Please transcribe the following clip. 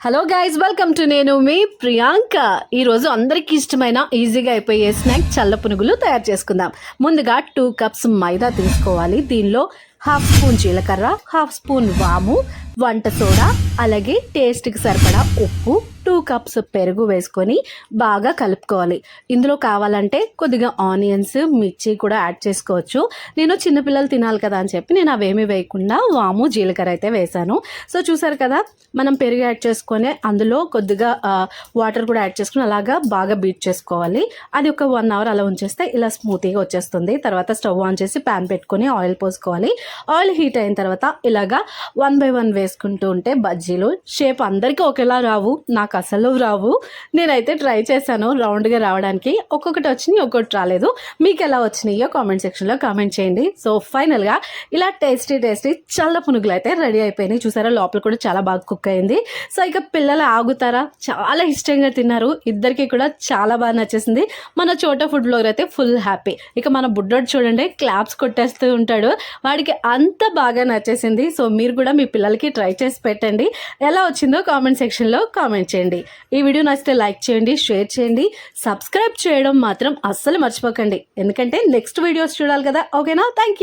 Hello guys, welcome to నేను మీ ప్రియాంక. ఈరోజు అందరికీ ఇష్టమైన ఈజీగా అయిపోయే స్నాక్ చల్ల పునుగులు తయారు చేసుకుందాం. ముందుగా 2 కప్స్ మైదా తీసుకోవాలి. దీనిలో 1/2 స్పూన్ జీలకర్ర, 1/2 స్పూన్ వాము, వంట సోడా, అలాగే టేస్ట్కి సరిపడా ఉప్పు, 2 కప్స్ పెరుగు వేసుకొని బాగా కలుపుకోవాలి. ఇందులో కావాలంటే కొద్దిగా ఆనియన్స్, మిర్చి కూడా యాడ్ చేసుకోవచ్చు. నేను చిన్నపిల్లలు తినాలి కదా అని చెప్పి నేను అవేమీ వేయకుండా వాము, జీలకర్ర అయితే వేసాను. సో చూసారు కదా, మనం పెరుగు యాడ్ చేసుకొని అందులో కొద్దిగా వాటర్ కూడా యాడ్ చేసుకుని అలాగా బాగా బీట్ చేసుకోవాలి. అది ఒక 1 అవర్ అలా ఉంచేస్తే ఇలా స్మూతీగా వచ్చేస్తుంది. తర్వాత స్టవ్ ఆన్ చేసి ప్యాన్ పెట్టుకొని ఆయిల్ పోసుకోవాలి. ఆయిల్ హీట్ అయిన తర్వాత ఇలాగా 1 by 1 వేసుకుంటూ ఉంటే బజ్జీలు షేప్ అందరికీ ఒకేలా రావు, నాకు అసలు రావు. నేనైతే ట్రై చేశాను రౌండ్గా రావడానికి. ఒక్కొక్కటి వచ్చినాయి, ఒక్కొక్కటి రాలేదు. మీకు ఎలా వచ్చినాయో కామెంట్ సెక్షన్లో కామెంట్ చేయండి. సో ఫైనల్గా ఇలా టేస్టీ చల్ల పునుగులు అయితే రెడీ అయిపోయినాయి. చూసారా, లోపల కూడా చాలా బాగా కుక్ అయింది. సో ఇక పిల్లలు ఆగుతారా, చాలా ఇష్టంగా తిన్నారు. ఇద్దరికి కూడా చాలా బాగా నచ్చేసింది. మన చోట ఫుడ్ బ్లాగర్ అయితే ఫుల్ హ్యాపీ. ఇక మన బుడ్డోడు చూడండి, క్లాప్స్ కొట్టేస్తూ ఉంటాడు. వాడికి అంత బాగా నచ్చేసింది. సో మీరు కూడా మీ పిల్లలకి ట్రై చేసి పెట్టండి. ఎలా వచ్చిందో కామెంట్ సెక్షన్లో కామెంట్ చేయండి. ఈ వీడియో నచ్చితే లైక్ చేయండి, షేర్ చేయండి, సబ్స్క్రైబ్ చేయడం మాత్రం అస్సలు మర్చిపోకండి. ఎందుకంటే నెక్స్ట్ వీడియోస్ చూడాలి కదా. ఓకేనా? Thank you.